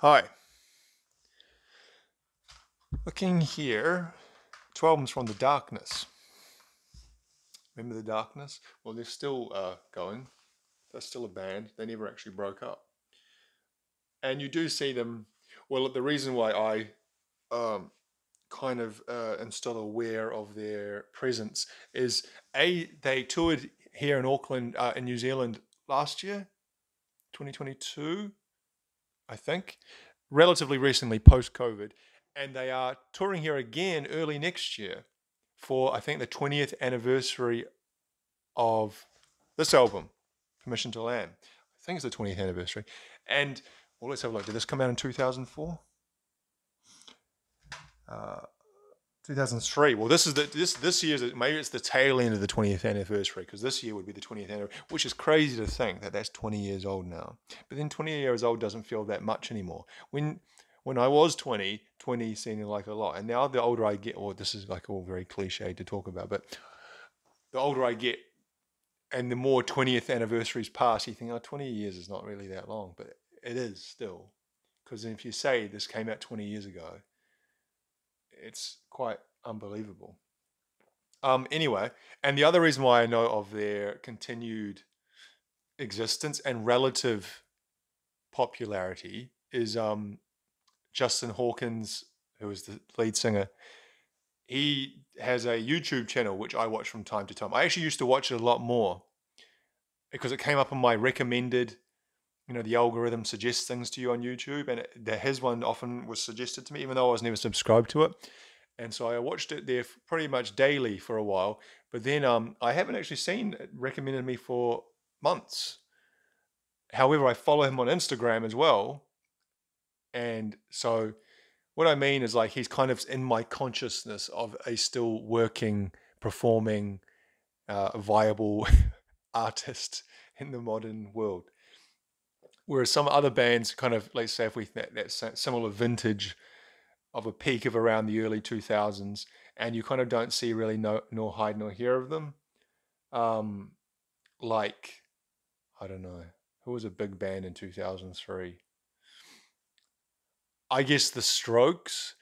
Hi. Looking here, 2 albums from The Darkness. Remember The Darkness? Well, they're still going. They're still a band. They never actually broke up. And you do see them. Well, the reason why I kind of am still aware of their presence is they toured here in Auckland, in New Zealand last year, 2022, I think, relatively recently post COVID, and they are touring here again early next year for I think the 20th anniversary of this album, Permission to Land. I think it's the 20th anniversary. And well, let's have a look. Did this come out in 2004? Uh, 2003. Well, this year's maybe it's the tail end of the 20th anniversary because this year would be the 20th anniversary, which is crazy to think that that's 20 years old now. But then 20 years old doesn't feel that much anymore. When I was 20, 20 seemed like a lot, and now the older I get, well, this is like all very cliche to talk about, but the older I get, and the more 20th anniversaries pass, you think, oh, 20 years is not really that long, but it is still. Because if you say this came out 20 years ago, it's quite unbelievable. Anyway, and the other reason why I know of their continued existence and relative popularity is Justin Hawkins, who is the lead singer. He has a YouTube channel which I watch from time to time. I actually used to watch it a lot more because it came up on my recommended. The algorithm suggests things to you on YouTube, and his one often was suggested to me, even though I was never subscribed to it. And so I watched it there pretty much daily for a while. But then I haven't actually seen it recommended me for months. However, I follow him on Instagram as well. And so what I mean is like he's kind of in my consciousness of a still working, performing, viable artist in the modern world. Whereas some other bands kind of, let's say if we that similar vintage of a peak of around the early 2000s, and you kind of don't see really nor hide nor hear of them. Um, like, I don't know, who was a big band in 2003? I guess the Strokes,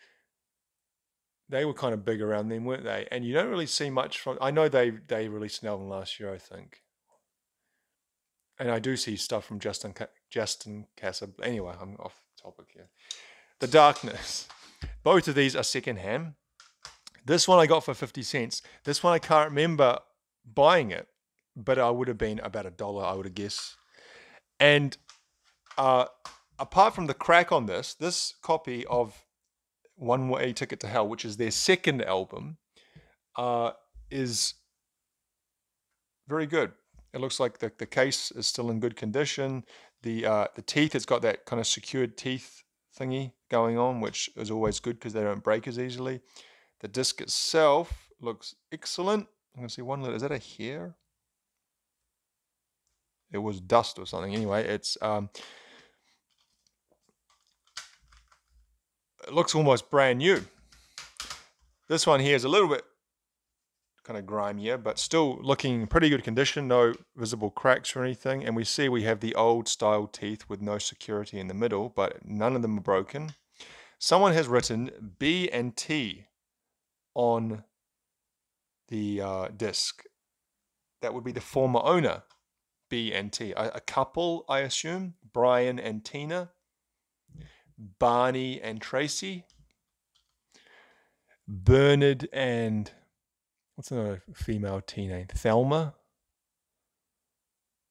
they were kind of big around then, weren't they? And you don't really see much from, I know they released an album last year, I think. And I do see stuff from Justin Casa. Anyway, I'm off topic here. The Darkness. Both of these are secondhand. This one I got for 50 cents. This one I can't remember buying it, but I would have been about $1, I would have guessed. And uh, apart from the crack on this copy of One Way Ticket to Hell, which is their second album, is very good. It looks like the case is still in good condition. The teeth, it's got that kind of secured teeth thingy going on, which is always good because they don't break as easily. The disc itself looks excellent. I'm going to see one little, is that a hair? It was dust or something. Anyway, it looks almost brand new. This one here is a little bit kind of grimier, but still looking pretty good condition. No visible cracks or anything. And we see we have the old style teeth with no security in the middle, but none of them are broken. Someone has written B and T on the disc. That would be the former owner, B and T. A couple, I assume. Brian and Tina. Barney and Tracy. Bernard and what's another female teen name? Thelma.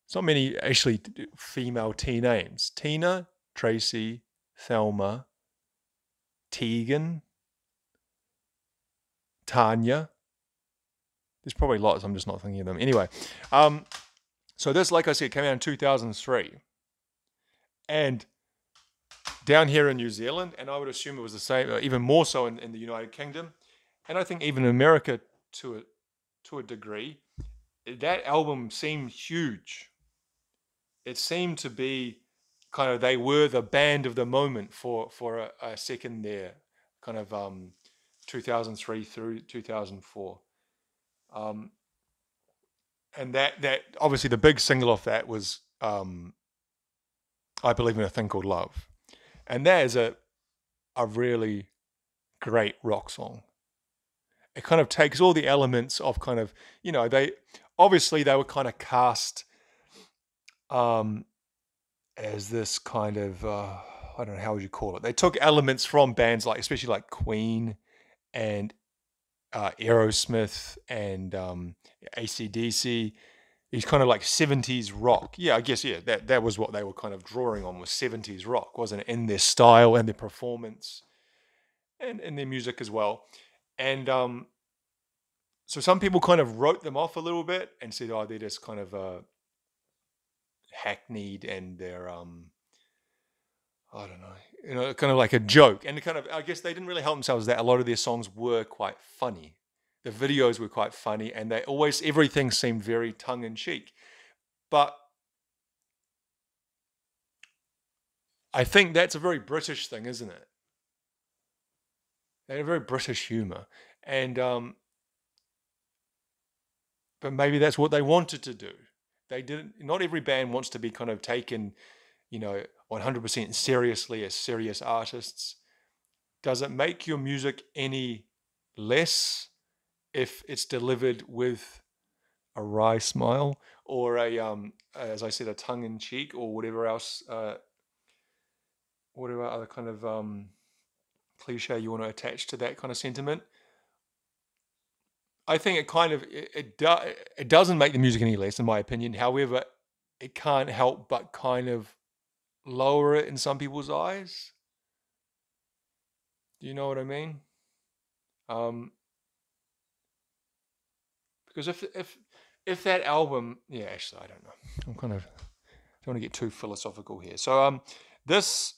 It's not many actually female teen names. Tina, Tracy, Thelma, Tegan, Tanya. There's probably lots. I'm just not thinking of them. Anyway, so this, like I said, came out in 2003, and down here in New Zealand, and I would assume it was the same, even more so in the United Kingdom, and I think even in America to a degree, that album seemed huge. It seemed to be kind of they were the band of the moment for a second there, kind of 2003 through 2004. Um, and that obviously the big single off that was I Believe in a Thing Called Love. And that is a really great rock song. It kind of takes all the elements of kind of, they obviously they were kind of cast um, as this kind of, I don't know, how would you call it? They took elements from bands like, especially like Queen and Aerosmith and AC/DC. He's kind of like 70s rock. Yeah, I guess, yeah, that was what they were kind of drawing on, was 70s rock, wasn't it? In their style and their performance and in their music as well. And so some people kind of wrote them off a little bit and said, oh, they're just kind of hackneyed and they're, I don't know, kind of like a joke. And kind of, I guess they didn't really help themselves that a lot of their songs were quite funny. The videos were quite funny and everything seemed very tongue in cheek. But I think that's a very British thing, isn't it? They had a very British humor. And, but maybe that's what they wanted to do. They didn't, not every band wants to be kind of taken, 100% seriously as serious artists. Does it make your music any less if it's delivered with a wry smile or as I said, a tongue in cheek or whatever else, whatever other kind of cliche you want to attach to that kind of sentiment? I think it kind of it doesn't make the music any less, in my opinion. However, it can't help but kind of lower it in some people's eyes. Do you know what I mean? Um, because if that album, yeah, actually, I don't know. I'm kind of don't want to get too philosophical here. So this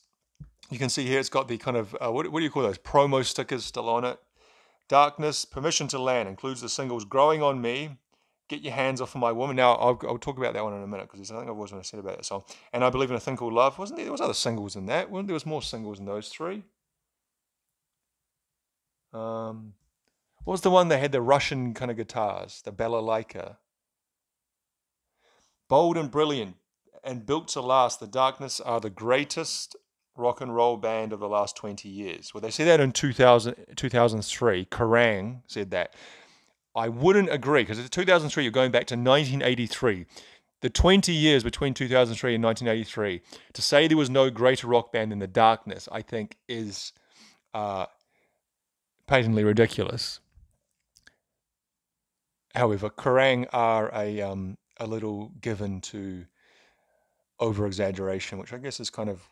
you can see here, it's got the kind of what do you call those promo stickers still on it? Darkness, Permission to Land includes the singles "Growing on Me," "Get Your Hands Off of My Woman." Now I'll talk about that one in a minute because there's something I've always want to say about that song. And "I Believe in a Thing Called Love." Wasn't there? There was other singles in that. There was more singles in those three. What was the one that had the Russian kind of guitars? The Balalaika. Bold and Brilliant and Built to Last. The Darkness are the greatest rock and roll band of the last 20 years. Well, they said that in 2003. Kerrang said that. I wouldn't agree because in 2003, you're going back to 1983. The 20 years between 2003 and 1983, to say there was no greater rock band than The Darkness, I think is patently ridiculous. However, Kerrang are a little given to over exaggeration, which I guess is kind of,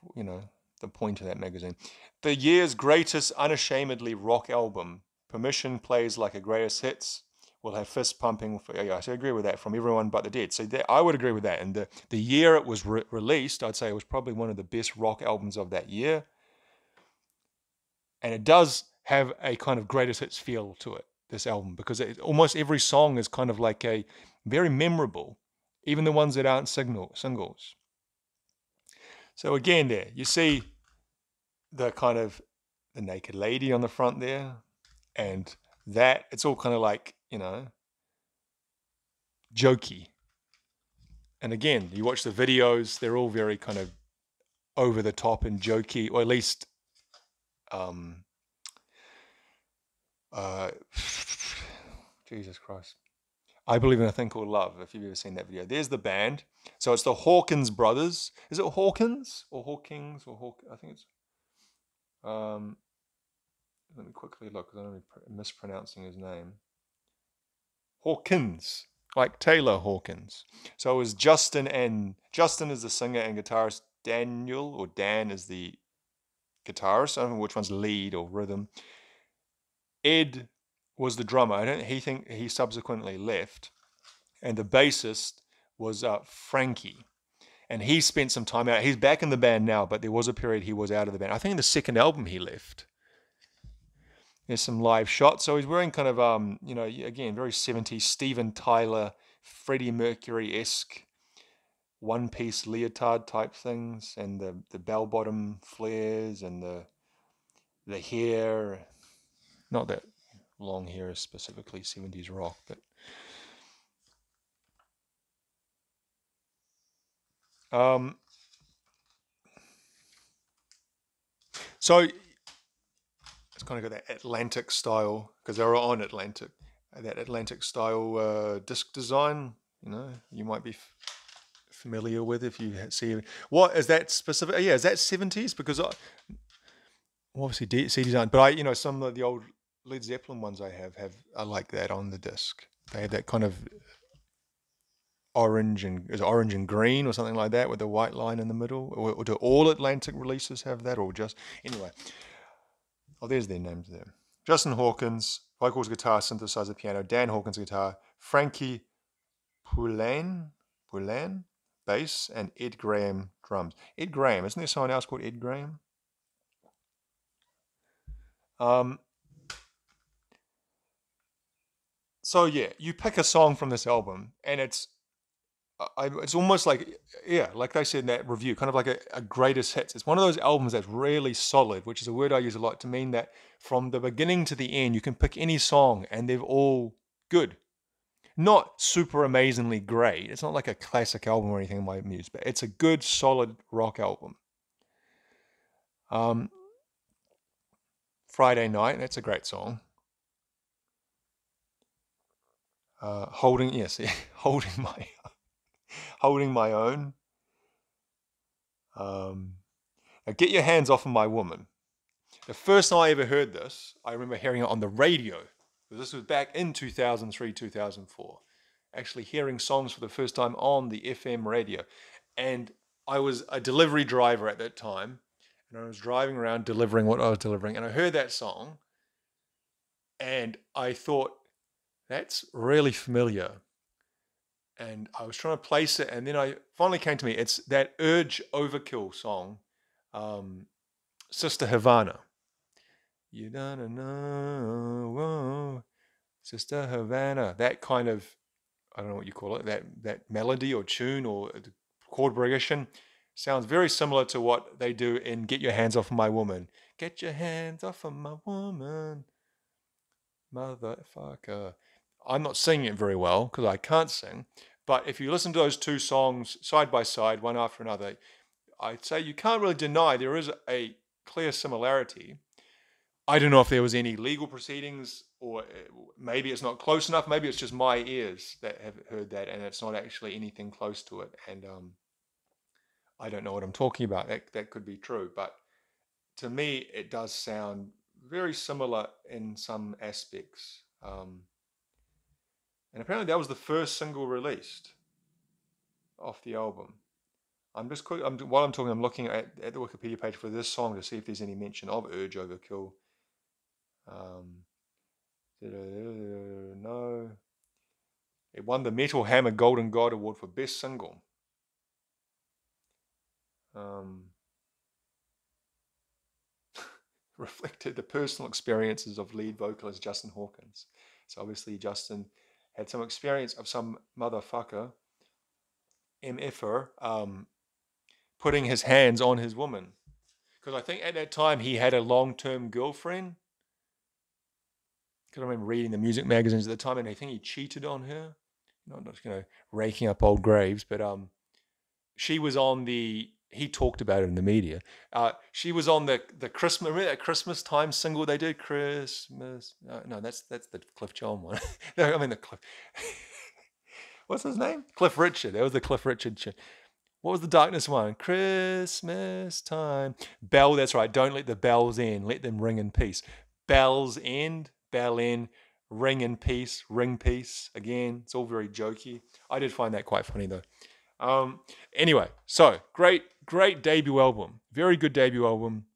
the point of that magazine. The year's greatest unashamedly rock album, Permission plays like a greatest hits. We'll have fist pumping. Yeah, so I agree with that from everyone but the Dead. So I would agree with that. And the year it was released, I'd say it was probably one of the best rock albums of that year. And it does have a kind of greatest hits feel to it, this album, because almost every song is kind of like a very memorable, even the ones that aren't singles. So again, there you see the kind of the naked lady on the front there, and that it's all kind of like jokey. And again, you watch the videos; they're all very kind of over the top and jokey, or at least, Jesus Christ. I Believe in a Thing Called Love, if you've ever seen that video. There's the band. So it's the Hawkins brothers. Is it Hawkins or Hawkins or Hawk? I think it's. Let me quickly look because I don't be mispronouncing his name. Hawkins, like Taylor Hawkins. So it was Justin is the singer and guitarist. Daniel or Dan is the guitarist. I don't know which one's lead or rhythm. Ed was the drummer. He think he subsequently left, and the bassist was Frankie, and he spent some time out. He's back in the band now, but there was a period he was out of the band. I think in the second album he left. There's some live shots. So he's wearing kind of again very 70s Steven Tyler, Freddie Mercury-esque one-piece leotard type things, and the bell-bottom flares and the hair. Not that long hair is specifically 70s rock, but So it's kind of got that Atlantic style, because they were on Atlantic, that Atlantic style disc design. You might be familiar with if you see. What is that specific? Yeah, is that 70s? Because obviously CD design, but some of the old Led Zeppelin ones I like that on the disc. They have that kind of orange and green or something like that with the white line in the middle. Or do all Atlantic releases have that, or just anyway? Oh, there's their names there. Justin Hawkins, vocals, guitar, synthesizer, piano. Dan Hawkins, guitar. Frankie Poulan, bass, and Ed Graham, drums. Ed Graham, isn't there someone else called Ed Graham? So yeah, you pick a song from this album, and it's almost like, yeah, like they said in that review, kind of like a greatest hits. It's one of those albums that's really solid, which is a word I use a lot to mean that from the beginning to the end, you can pick any song and they're all good. Not super amazingly great. It's not like a classic album or anything in my muse, but it's a good, solid rock album. Friday Night, that's a great song. Holding my own. Now Get Your Hands Off of My Woman. The first time I ever heard this, I remember hearing it on the radio. This was back in 2003, 2004. Actually hearing songs for the first time on the FM radio. And I was a delivery driver at that time. And I was driving around delivering what I was delivering. And I heard that song. And I thought, that's really familiar. And I was trying to place it. And then I finally came to me. It's that Urge Overkill song, Sister Havana. You don't know, Sister Havana. That kind of, I don't know what you call it, that melody or tune or chord progression sounds very similar to what they do in Get Your Hands Off of My Woman. Get your hands off of my woman, motherfucker. I'm not singing it very well because I can't sing, but if you listen to those two songs side by side, one after another, I'd say you can't really deny there is a clear similarity. I don't know if there was any legal proceedings, or maybe it's not close enough. Maybe it's just my ears that have heard that, and it's not actually anything close to it. And I don't know what I'm talking about. That could be true, but to me, it does sound very similar in some aspects. And apparently, that was the first single released off the album. While I'm talking, I'm looking at the Wikipedia page for this song to see if there's any mention of Urge Overkill. No. It won the Metal Hammer Golden God Award for Best Single. Reflected the personal experiences of lead vocalist Justin Hawkins. So obviously Justin had some experience of some motherfucker, MFer, putting his hands on his woman. Because I think at that time he had a long-term girlfriend. Because I remember reading the music magazines at the time, and I think he cheated on her. Not raking up old graves, but she was on the. He talked about it in the media. She was on the Christmas. Remember that Christmas time single they did? Christmas. No, that's the Cliff John one. No, I mean the Cliff. What's his name? Cliff Richard. That was the Cliff Richard. What was the Darkness one? Christmas time. Bell. That's right. Don't let the bells end. Let them ring in peace. Bells end. Bell end. Ring in peace. Ring peace. Again, it's all very jokey. I did find that quite funny though. Anyway, so great debut album. Very good debut album.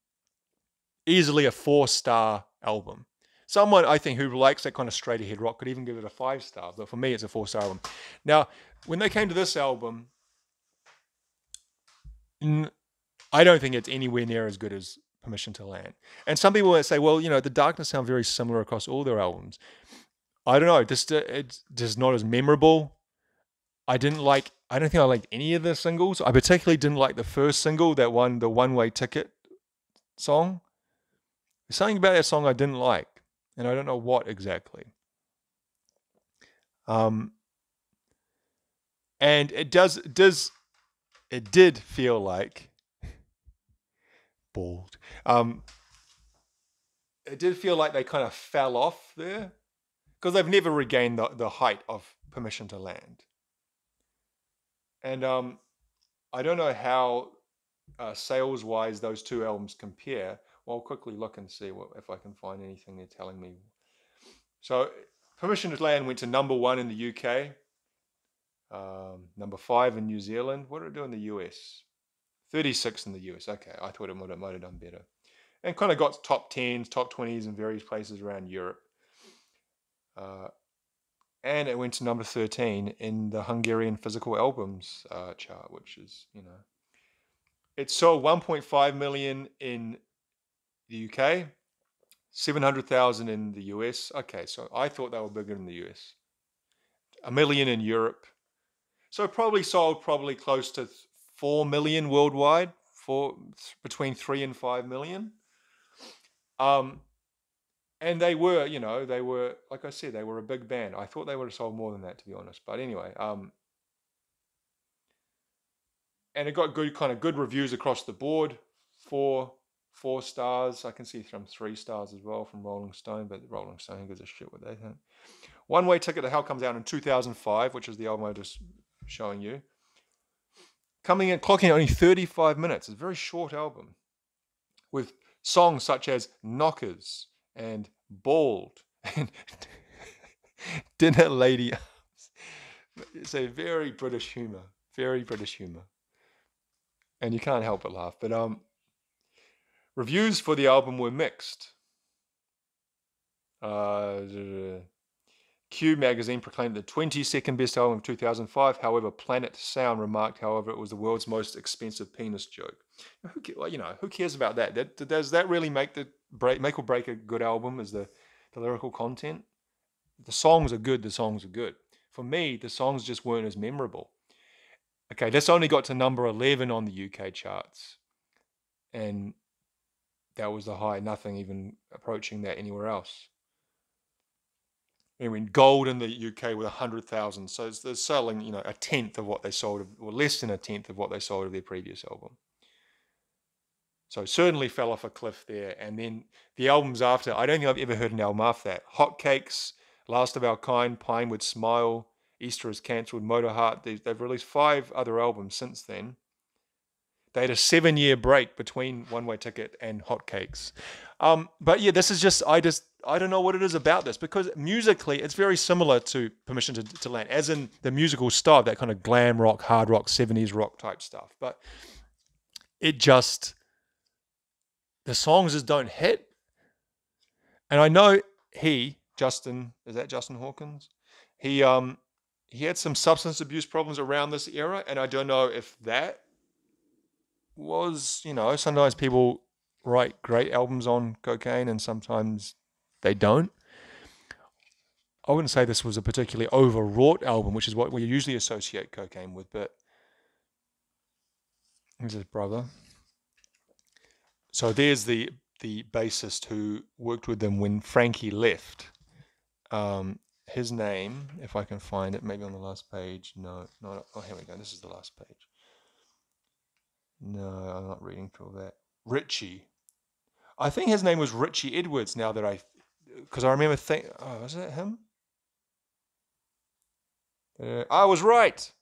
Easily a 4-star album. Someone, I think, who likes that kind of straight ahead rock could even give it a 5-star. But for me, it's a 4-star album. Now, when they came to this album, I don't think it's anywhere near as good as Permission to Land. And some people might say, well, The Darkness sound very similar across all their albums. I don't know. It's just not as memorable. I don't think I liked any of the singles. I particularly didn't like the first single, that one, the One Way Ticket song. There's something about that song I didn't like, and I don't know what exactly. And it did feel like bald. it did feel like they kind of fell off there because they've never regained the height of Permission to Land. And I don't know how sales-wise those two albums compare. Well, I'll quickly look and see if I can find anything they're telling me. So Permission to Land went to #1 in the UK, #5 in New Zealand. What did it do in the US? 36 in the US. Okay, I thought it might have done better. And kind of got top 10s, top 20s in various places around Europe. And it went to #13 in the Hungarian physical albums chart, which is, it sold 1.5 million in the UK, 700,000 in the US. Okay, so I thought they were bigger in the US. 1 million in Europe. So probably sold close to 4 million worldwide, between 3 and 5 million. And they were, like I said, they were a big band. I thought they would have sold more than that, to be honest. But anyway, and it got good reviews across the board. 4 stars. I can see from 3 stars as well from Rolling Stone, but Rolling Stone gives a shit what they think. One Way Ticket to Hell comes out in 2005, which is the album I was just showing you. Coming in, clocking at only 35 minutes. It's a very short album with songs such as Knockers and Bald and Dinner Lady Arms. It's a very British humor. And you can't help but laugh. But reviews for the album were mixed. Q magazine proclaimed the 22nd best album of 2005. However, Planet Sound remarked, however, it was the world's most expensive penis joke. Who cares about that? Does that really make or break a good album? Is the lyrical content? The songs are good. For me, the songs just weren't as memorable. Okay, this only got to #11 on the UK charts, and that was the high. Nothing even approaching that anywhere else. In gold in the UK with 100,000, so they're selling, a tenth of what they sold, or less than a tenth of what they sold of their previous album. So certainly fell off a cliff there. And then the albums after, I don't think I've ever heard an album after that. Hotcakes, Last of Our Kind, Pinewood Smile, Easter Is Cancelled, Motorheart. They've released 5 other albums since then. They had a 7-year break between One Way Ticket and Hotcakes. But yeah, this is just, I don't know what it is about this, because musically it's very similar to Permission to Land, as in the musical style, that kind of glam rock, hard rock, 70s rock type stuff. But it just, the songs just don't hit. And I know Justin Hawkins? He had some substance abuse problems around this era, and I don't know if that was, sometimes people write great albums on cocaine and sometimes they don't. I wouldn't say this was a particularly overwrought album, which is what we usually associate cocaine with, but here's his brother. So there's the bassist who worked with them when Frankie left. His name, if I can find it, maybe on the last page. No, not. Oh, here we go. This is the last page. No, I'm not reading through that. Richie. I think his name was Richie Edwards. Now that because I remember thinking, oh, is that him? I was right.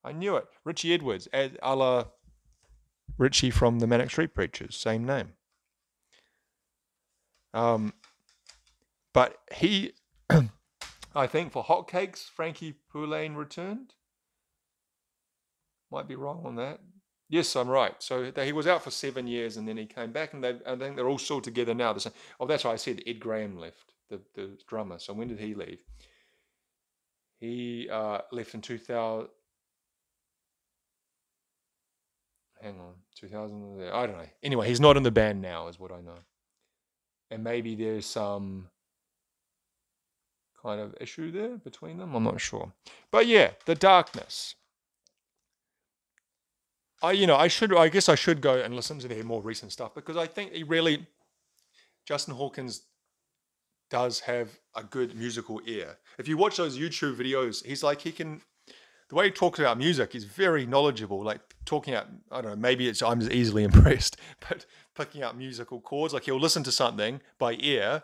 I knew it. Richie Edwards, a la Richie from the Manic Street Preachers, same name. But he, I think for Hotcakes, Frankie Poulain returned. Might be wrong on that. Yes, I'm right. So he was out for 7 years, and then he came back, and I think they're all still together now. Oh, that's why I said Ed Graham left, the drummer. So when did he leave? He left in 2000. Hang on, 2000. I don't know. Anyway, he's not in the band now, is what I know. And maybe there's some kind of issue there between them. I'm not sure. But yeah, The Darkness. I guess I should go and listen to their more recent stuff, because I think Justin Hawkins does have a good musical ear. If you watch those YouTube videos, the way he talks about music is very knowledgeable, like talking out, I don't know, maybe I'm just easily impressed, but picking up musical chords. Like he'll listen to something by ear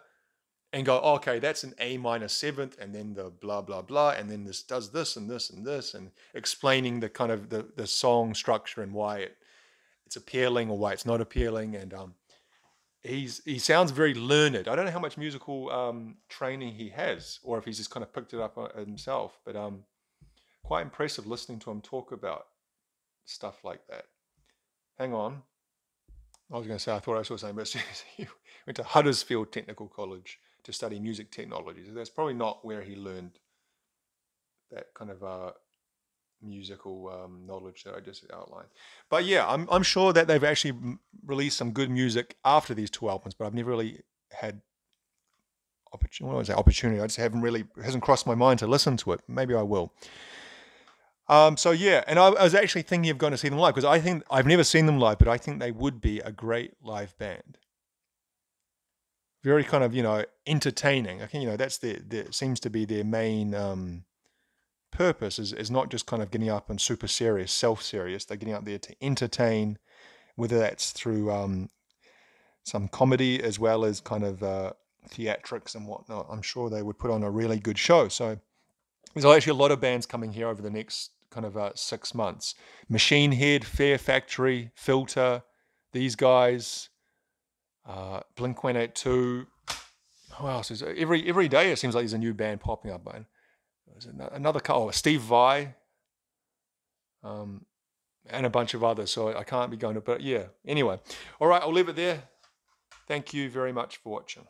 and go, oh, okay, that's an A minor seventh, and then the blah, blah, blah, and then this does this and this and this, and explaining the kind of the song structure and why it's appealing or why it's not appealing. And he sounds very learned. I don't know how much musical training he has, or if he's just kind of picked it up himself, but quite impressive listening to him talk about stuff like that. Hang on. I was going to say, I thought I saw something, but he went to Huddersfield Technical College to study music technology. So that's probably not where he learned that kind of musical knowledge that I just outlined. But yeah, I'm sure that they've actually released some good music after these two albums, but I've never really had opportunity. I just haven't really, it hasn't crossed my mind to listen to it. Maybe I will. So yeah, and I was actually thinking of going to see them live because I think I've never seen them live, but I think they would be a great live band. Very kind of, entertaining. I think, that's seems to be their main purpose is not just kind of getting up and super serious, self-serious. They're getting up there to entertain, whether that's through some comedy as well as kind of theatrics and whatnot. I'm sure they would put on a really good show. So there's actually a lot of bands coming here over the next kind of 6 months. Machine Head, Fear Factory, Filter, these guys, Blink-182. Who else is every day? It seems like there's a new band popping up. Man, there's another couple. Steve Vai, and a bunch of others. So I can't be going to. But yeah. Anyway, all right. I'll leave it there. Thank you very much for watching.